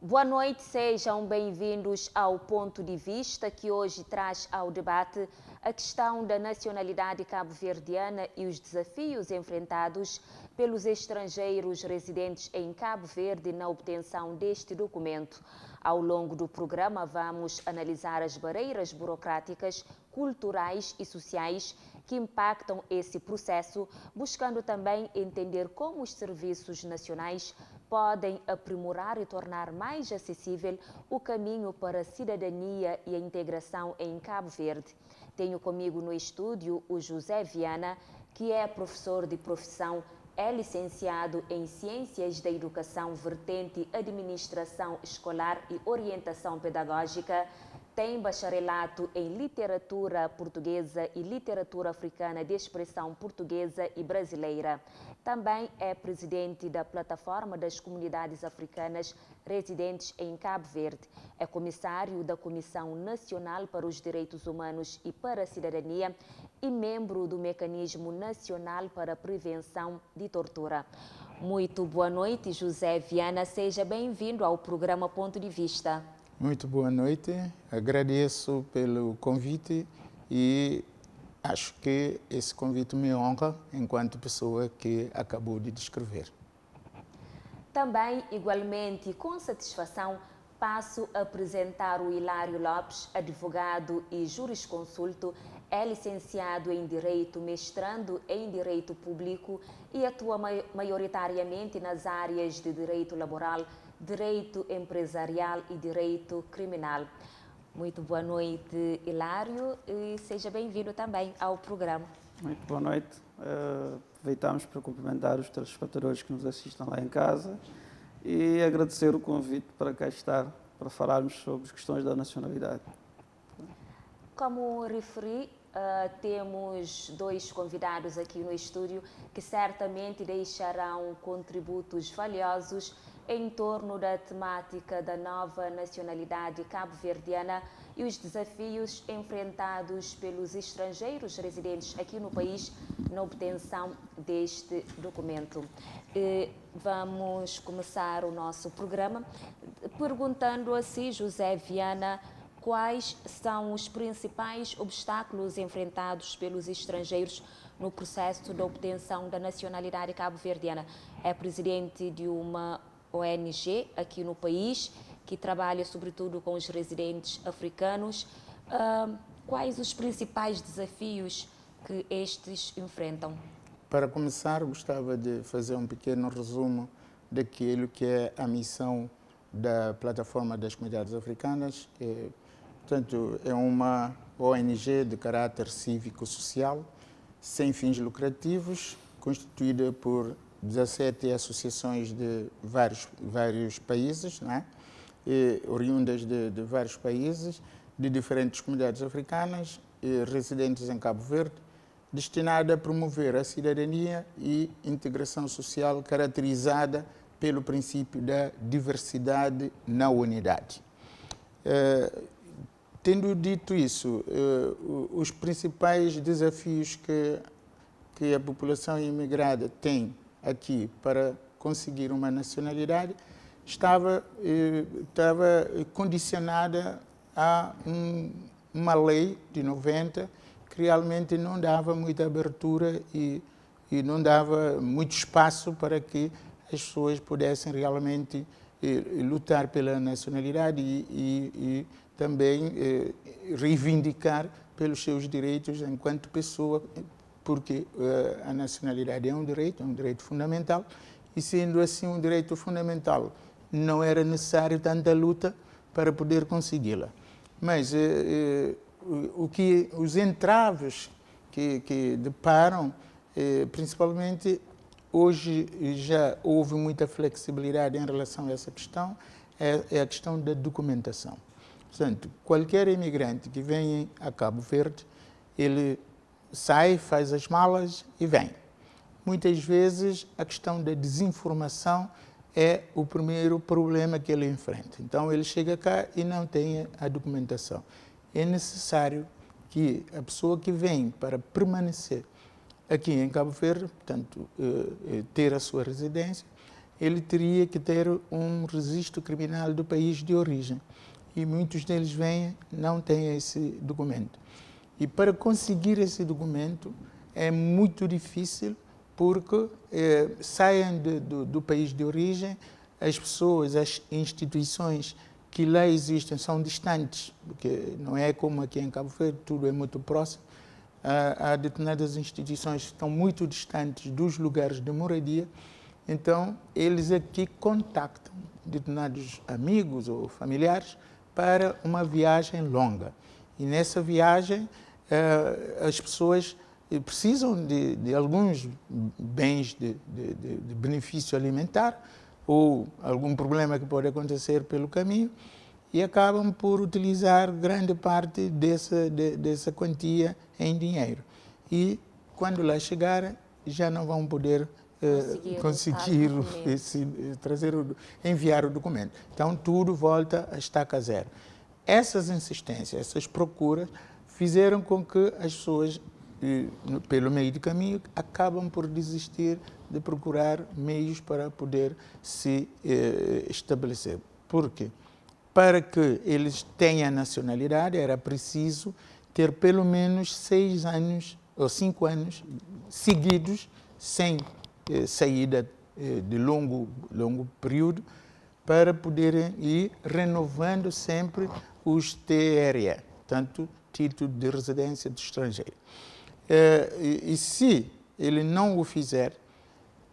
Boa noite, sejam bem-vindos ao Ponto de Vista, que hoje traz ao debate a questão da nacionalidade cabo-verdiana e os desafios enfrentados pelos estrangeiros residentes em Cabo Verde na obtenção deste documento. Ao longo do programa, vamos analisar as barreiras burocráticas, culturais e sociais que impactam esse processo, buscando também entender como os serviços nacionais podem aprimorar e tornar mais acessível o caminho para a cidadania e a integração em Cabo Verde. Tenho comigo no estúdio o José Viana, que é professor de profissão, é licenciado em Ciências da Educação, vertente Administração Escolar e Orientação Pedagógica, tem bacharelato em Literatura Portuguesa e Literatura Africana de Expressão Portuguesa e Brasileira. Também é presidente da Plataforma das Comunidades Africanas Residentes em Cabo Verde. É comissário da Comissão Nacional para os Direitos Humanos e para a Cidadania e membro do Mecanismo Nacional para a Prevenção de Tortura. Muito boa noite, José Viana. Seja bem-vindo ao programa Ponto de Vista. Muito boa noite, agradeço pelo convite e acho que esse convite me honra enquanto pessoa que acabou de descrever. Também, igualmente, com satisfação, passo a apresentar o Hilário Lopes, advogado e jurisconsulto, é licenciado em Direito, mestrando em Direito Público e atua maioritariamente nas áreas de Direito Laboral, Direito Empresarial e Direito Criminal. Muito boa noite, Hilário, e seja bem-vindo também ao programa. Muito boa noite. Aproveitamos para cumprimentar os telespectadores que nos assistem lá em casa e agradecer o convite para cá estar, para falarmos sobre as questões da nacionalidade. Como referi, temos dois convidados aqui no estúdio que certamente deixarão contributos valiosos em torno da temática da nova nacionalidade cabo-verdiana e os desafios enfrentados pelos estrangeiros residentes aqui no país na obtenção deste documento. Vamos começar o nosso programa perguntando a si, José Viana, quais são os principais obstáculos enfrentados pelos estrangeiros no processo de obtenção da nacionalidade cabo-verdiana. É presidente de uma ONG aqui no país, que trabalha sobretudo com os residentes africanos. Quais os principais desafios que estes enfrentam? Para começar, gostava de fazer um pequeno resumo daquilo que é a missão da Plataforma das Comunidades Africanas. Portanto, é uma ONG de caráter cívico-social, sem fins lucrativos, constituída por 17 associações de vários países, não é? Oriundas de vários países, de diferentes comunidades africanas, residentes em Cabo Verde, destinada a promover a cidadania e integração social caracterizada pelo princípio da diversidade na unidade. Tendo dito isso, os principais desafios que a população imigrada tem aqui para conseguir uma nacionalidade estava condicionada a uma lei de 90 que realmente não dava muita abertura e não dava muito espaço para que as pessoas pudessem realmente lutar pela nacionalidade e também reivindicar pelos seus direitos enquanto pessoa, porque a nacionalidade é um direito fundamental, e sendo assim um direito fundamental, não era necessário tanta luta para poder consegui-la. Mas os entraves que deparam, principalmente hoje já houve muita flexibilidade em relação a essa questão, é a questão da documentação. Portanto, qualquer imigrante que vem a Cabo Verde, ele sai, faz as malas e vem. Muitas vezes a questão da desinformação é o primeiro problema que ele enfrenta. Então ele chega cá e não tem a documentação. É necessário que a pessoa que vem para permanecer aqui em Cabo Verde, portanto, ter a sua residência, ele teria que ter um registro criminal do país de origem. E muitos deles vêm, não têm esse documento. E para conseguir esse documento é muito difícil, porque saem do país de origem, as pessoas, as instituições que lá existem são distantes, porque não é como aqui em Cabo Verde, tudo é muito próximo. Há determinadas instituições que estão muito distantes dos lugares de moradia, então eles aqui contactam determinados amigos ou familiares para uma viagem longa. E nessa viagem as pessoas precisam de alguns bens de benefício alimentar, ou algum problema que pode acontecer pelo caminho, e acabam por utilizar grande parte dessa quantia em dinheiro. E quando lá chegarem, já não vão poder conseguir enviar o documento. Então tudo volta a estaca zero. Essas insistências, essas procuras, fizeram com que as pessoas, pelo meio do caminho, acabam por desistir de procurar meios para poder se estabelecer. Por quê? Para que eles tenham nacionalidade, era preciso ter pelo menos 6 anos ou 5 anos seguidos, sem saída de longo período, para poderem ir renovando sempre os TRE, tanto título de residência do estrangeiro. E se ele não o fizer,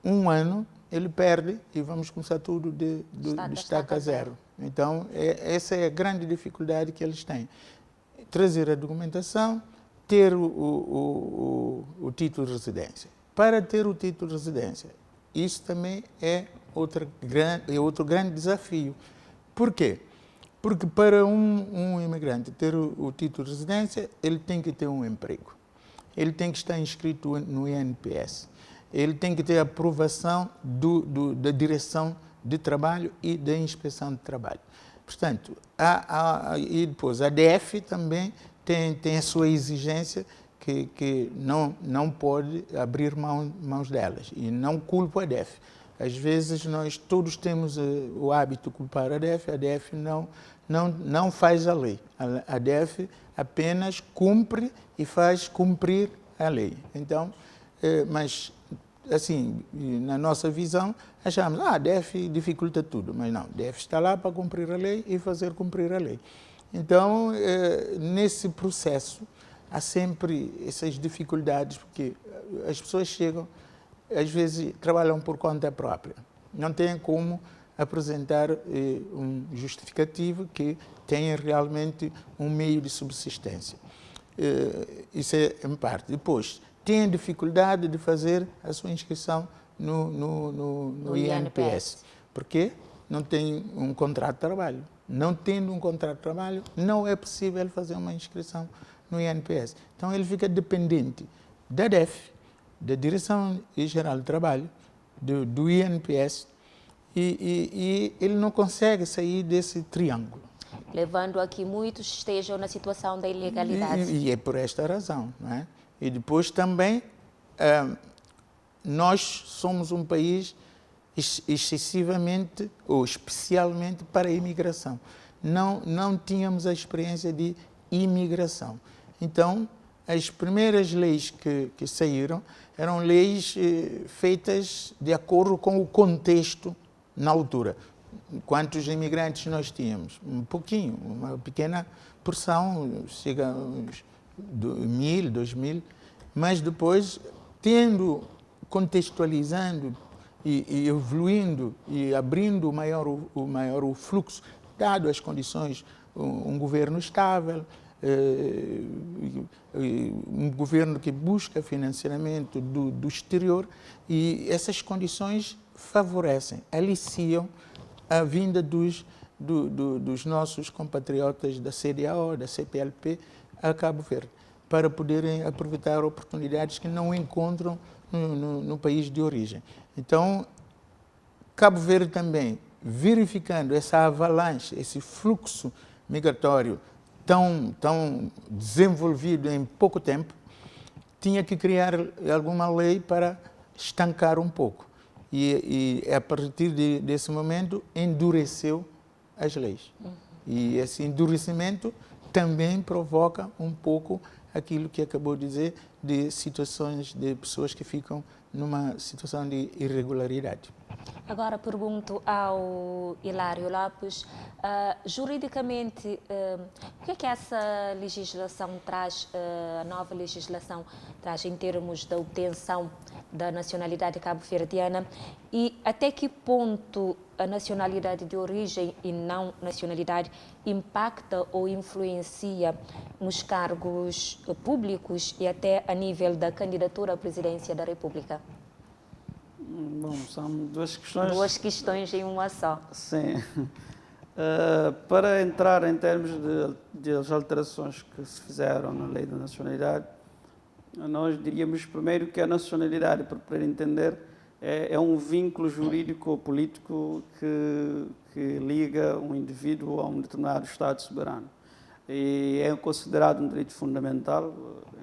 1 ano, ele perde e vamos começar tudo de estaca zero. Então, essa é a grande dificuldade que eles têm. Trazer a documentação, ter o título de residência. Para ter o título de residência, isso também é outro grande desafio. Por quê? Porque para um imigrante ter o título de residência, ele tem que ter um emprego. Ele tem que estar inscrito no INPS. Ele tem que ter a aprovação da direção de trabalho e da inspeção de trabalho. Portanto, e depois a DF também tem a sua exigência que não pode abrir mãos delas. E não culpo a DF. Às vezes nós todos temos o hábito de culpar a DF não faz a lei. A DF apenas cumpre e faz cumprir a lei. Então, mas assim, na nossa visão, achamos, a DF dificulta tudo, mas não, a DF está lá para cumprir a lei e fazer cumprir a lei. Então, nesse processo, há sempre essas dificuldades, porque as pessoas chegam, às vezes trabalham por conta própria, não têm como apresentar um justificativo que tenha realmente um meio de subsistência. Isso é em parte. Depois, têm dificuldade de fazer a sua inscrição no INPS. Porque não tem um contrato de trabalho. Não tendo um contrato de trabalho, não é possível fazer uma inscrição no INPS. Então, ele fica dependente da DEF, da Direção-Geral do Trabalho, do INPS, e ele não consegue sair desse triângulo. Levando a que muitos estejam na situação da ilegalidade. E é por esta razão, não é? E depois também, nós somos um país excessivamente ou especialmente para a imigração. Não tínhamos a experiência de imigração. Então, as primeiras leis que saíram eram leis feitas de acordo com o contexto na altura. Quantos imigrantes nós tínhamos? Um pouquinho, uma pequena porção, chega a uns 1.000, 2.000, mas depois, contextualizando e evoluindo e abrindo o fluxo, dado as condições, um governo estável, um governo que busca financiamento do exterior, e essas condições favorecem, aliciam a vinda dos nossos compatriotas da CDAO, da CPLP, a Cabo Verde, para poderem aproveitar oportunidades que não encontram no país de origem. Então, Cabo Verde também, verificando essa avalanche, esse fluxo migratório tão desenvolvido em pouco tempo, tinha que criar alguma lei para estancar um pouco. e a partir desse momento endureceu as leis. E esse endurecimento também provoca um pouco aquilo que acabou de dizer, de situações de pessoas que ficam numa situação de irregularidade. Agora pergunto ao Hilário Lopes, juridicamente, o que é que essa legislação traz, a nova legislação traz em termos da obtenção da nacionalidade cabo-verdiana e até que ponto a nacionalidade de origem e não nacionalidade impacta ou influencia nos cargos públicos e até a nível da candidatura à presidência da República? Bom, são duas questões. Duas questões em uma só. Sim. Para entrar em termos de alterações que se fizeram na lei da nacionalidade, nós diríamos primeiro que a nacionalidade, para poder entender, é um vínculo jurídico ou político que liga um indivíduo a um determinado Estado soberano. E é considerado um direito fundamental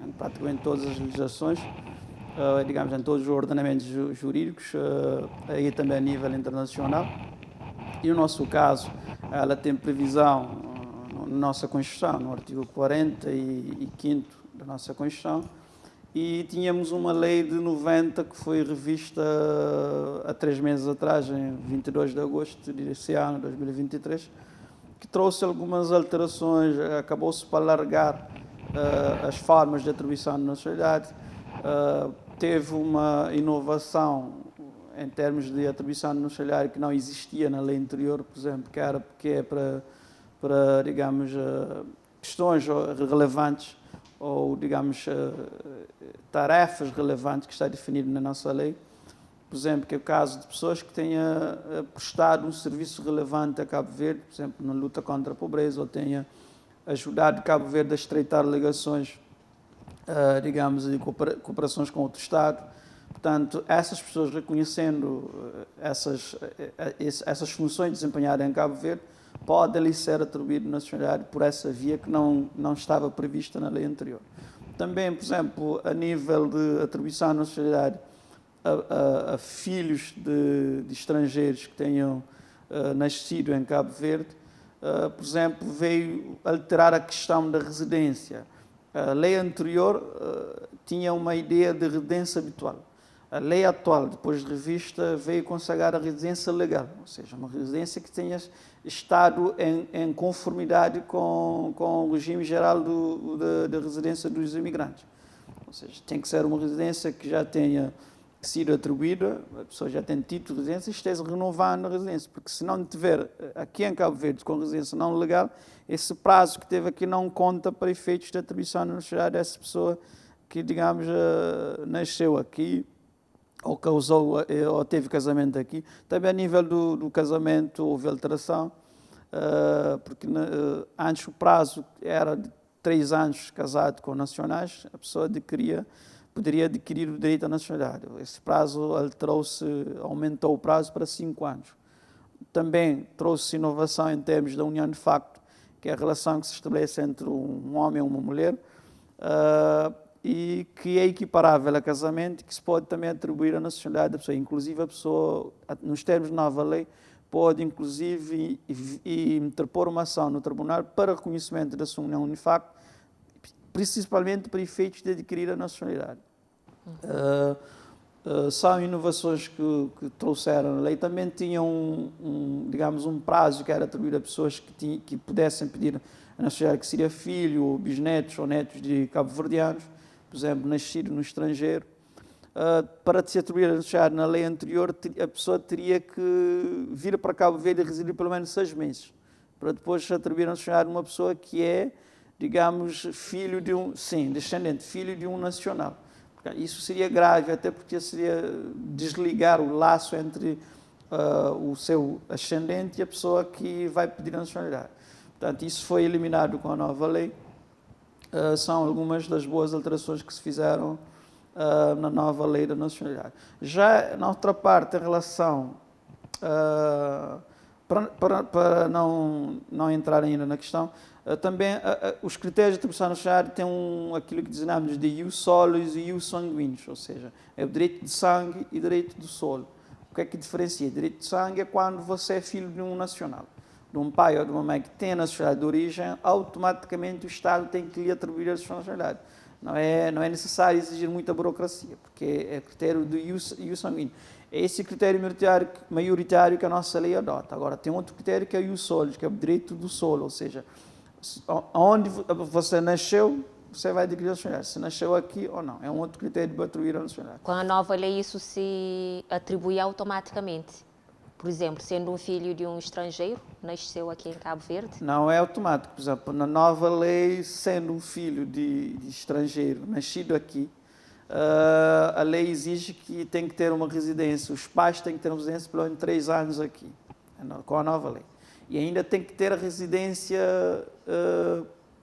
em praticamente todas as legislações, digamos, em todos os ordenamentos jurídicos, aí também a nível internacional. E no nosso caso, ela tem previsão na nossa Constituição, no artigo 45º da nossa Constituição, e tínhamos uma lei de 90 que foi revista há 3 meses atrás, em 22 de agosto desse ano, 2023, que trouxe algumas alterações, acabou-se por alargar as formas de atribuição de nacionalidade, teve uma inovação em termos de atribuição de nacionalidade que não existia na lei anterior, por exemplo, que é para digamos, questões relevantes ou, digamos, tarefas relevantes que está definido na nossa lei. Por exemplo, que é o caso de pessoas que tenha prestado um serviço relevante a Cabo Verde, por exemplo, na luta contra a pobreza, ou tenha ajudado Cabo Verde a estreitar ligações, digamos, de cooperações com outro Estado. Portanto, essas pessoas reconhecendo essas funções desempenhadas em Cabo Verde, podem lhe ser atribuído nacionalidade por essa via que não estava prevista na lei anterior. Também, por exemplo, a nível de atribuição de nacionalidade a filhos de estrangeiros que tenham nascido em Cabo Verde, por exemplo, veio alterar a questão da residência. A lei anterior tinha uma ideia de residência habitual. A lei atual, depois de revista, veio consagrar a residência legal, ou seja, uma residência que tenha estado em conformidade com o regime geral da residência dos imigrantes. Ou seja, tem que ser uma residência que já tenha sido atribuída, a pessoa já tem título de residência e esteja renovando a residência, porque se não tiver aqui em Cabo Verde com residência não legal, esse prazo que teve aqui não conta para efeitos de atribuição de nacionalidade dessa pessoa que, digamos, nasceu aqui, ou causou, ou teve casamento aqui. Também a nível do casamento houve alteração, porque antes o prazo era de 3 anos casado com nacionais, a pessoa poderia adquirir o direito à nacionalidade. Esse prazo alterou-se, aumentou o prazo para 5 anos. Também trouxe inovação em termos da união de facto, que é a relação que se estabelece entre um homem e uma mulher, e que é equiparável a casamento, que se pode também atribuir a nacionalidade da pessoa. Inclusive, a pessoa, nos termos de nova lei, pode, inclusive, interpor uma ação no tribunal para reconhecimento da sua união de facto, principalmente para efeitos de adquirir a nacionalidade. São inovações que trouxeram na lei. Também tinham, digamos, um prazo que era atribuído a pessoas que pudessem pedir a nacionalidade, que seria filho, bisnetos ou netos de cabo-verdianos, por exemplo, nascido no estrangeiro. Para se atribuir a nacionalidade na lei anterior, a pessoa teria que vir para Cabo Verde e residir pelo menos 6 meses, para depois atribuir a nacionalidade a uma pessoa que é, digamos, filho de descendente, filho de um nacional. Isso seria grave, até porque seria desligar o laço entre o seu ascendente e a pessoa que vai pedir a nacionalidade. Portanto, isso foi eliminado com a nova lei. São algumas das boas alterações que se fizeram na nova lei da nacionalidade. Já na outra parte, em relação, para não entrar ainda na questão, também os critérios de atribuição nacionalidade têm aquilo que designamos de ius solis e ius sanguíneos, ou seja, é o direito de sangue e direito do solo. que é que diferencia? Direito de sangue é quando você é filho de um nacional, de um pai ou de uma mãe que tem a nacionalidade de origem, automaticamente o Estado tem que lhe atribuir a nacionalidade. Não é necessário exigir muita burocracia, porque é critério do ius sanguíneo. É esse critério maioritário que a nossa lei adota. Agora, tem outro critério que é o ius solis, que é o direito do solo, ou seja, onde você nasceu, você vai adquirir a nacionalidade. Se nasceu aqui ou não. É um outro critério para atribuir a nacionalidade. Com a nova lei isso se atribui automaticamente? Por exemplo, sendo um filho de um estrangeiro, nasceu aqui em Cabo Verde? Não é automático. Por exemplo, na nova lei, sendo um filho de estrangeiro, nascido aqui, a lei exige que tem que ter uma residência. Os pais têm que ter uma residência pelo menos 3 anos aqui, com a nova lei. E ainda tem que ter a residência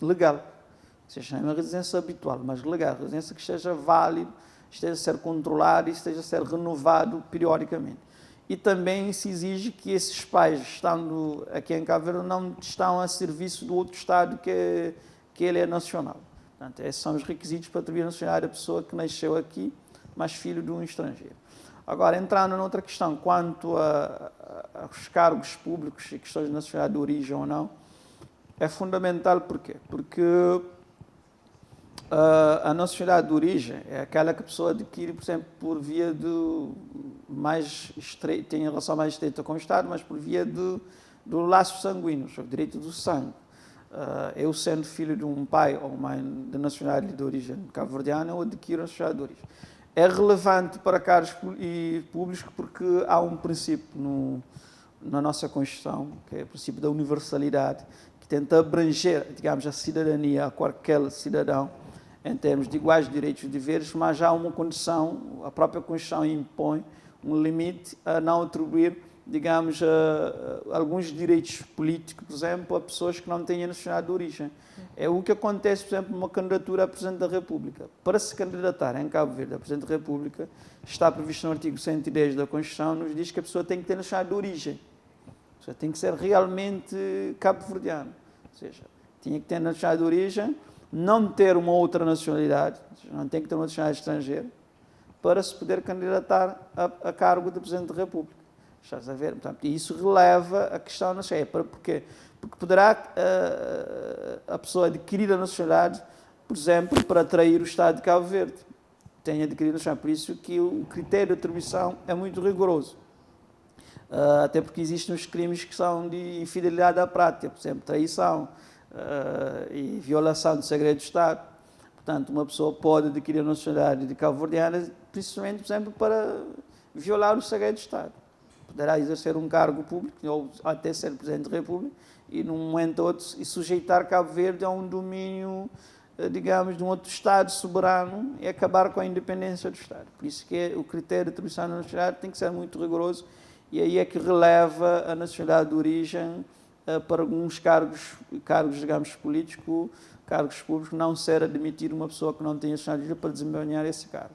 legal. Ou seja, não é uma residência habitual, mas legal. Residência que esteja válida, esteja a ser controlada e esteja a ser renovado periodicamente. E também se exige que esses pais, estando aqui em Cabo Verde, não estão a serviço do outro Estado que ele é nacional. Portanto, esses são os requisitos para atribuir a nacionalidade à pessoa que nasceu aqui, mas filho de um estrangeiro. Agora, entrando noutra questão, quanto aos cargos públicos e questões de nacionalidade de origem ou não, é fundamental porquê? Porque a nacionalidade de origem é aquela que a pessoa adquire, por exemplo, por via de mais estreita, tem relação mais estreita com o Estado, mas por via do laço sanguíneo, o direito do sangue. Eu, sendo filho de um pai ou mãe de nacionalidade de origem cabo-verdiana, eu adquiro a nacionalidade de origem. É relevante para cargos públicos porque há um princípio na nossa Constituição, que é o princípio da universalidade, que tenta abranger, digamos, a cidadania a qualquer cidadão, em termos de iguais direitos e deveres, mas há uma condição, a própria Constituição impõe um limite a não atribuir, digamos, alguns direitos políticos, por exemplo, a pessoas que não têm a nacionalidade de origem. É o que acontece, por exemplo, numa candidatura a Presidente da República. Para se candidatar em Cabo Verde a Presidente da República, está previsto no artigo 110 da Constituição, nos diz que a pessoa tem que ter nacionalidade de origem. Ou seja, tem que ser realmente cabo-verdiano. Ou seja, tinha que ter nacionalidade de origem, não ter uma outra nacionalidade, não tem que ter uma nacionalidade estrangeira, para se poder candidatar a cargo de Presidente da República. Estás a ver? Portanto, isso releva a questão nacional. Porquê? Porque poderá a pessoa adquirir a nacionalidade, por exemplo, para atrair o Estado de Cabo Verde. Tem adquirido a nacionalidade. Por isso que o critério de atribuição é muito rigoroso. Até porque existem os crimes que são de infidelidade à prática, por exemplo, traição e violação do segredo de Estado. Portanto, uma pessoa pode adquirir a nacionalidade de cabo-verdiana, principalmente, por exemplo, para violar o segredo de Estado. Poderá exercer um cargo público, ou até ser Presidente da República, e num momento ou outro, e sujeitar Cabo Verde a um domínio, digamos, de um outro Estado soberano e acabar com a independência do Estado. Por isso que o critério de atribuição da nacionalidade tem que ser muito rigoroso, e aí é que releva a nacionalidade de origem para alguns cargos, digamos, políticos, cargos públicos, não ser admitir uma pessoa que não tenha nacionalidade para desempenhar esse cargo.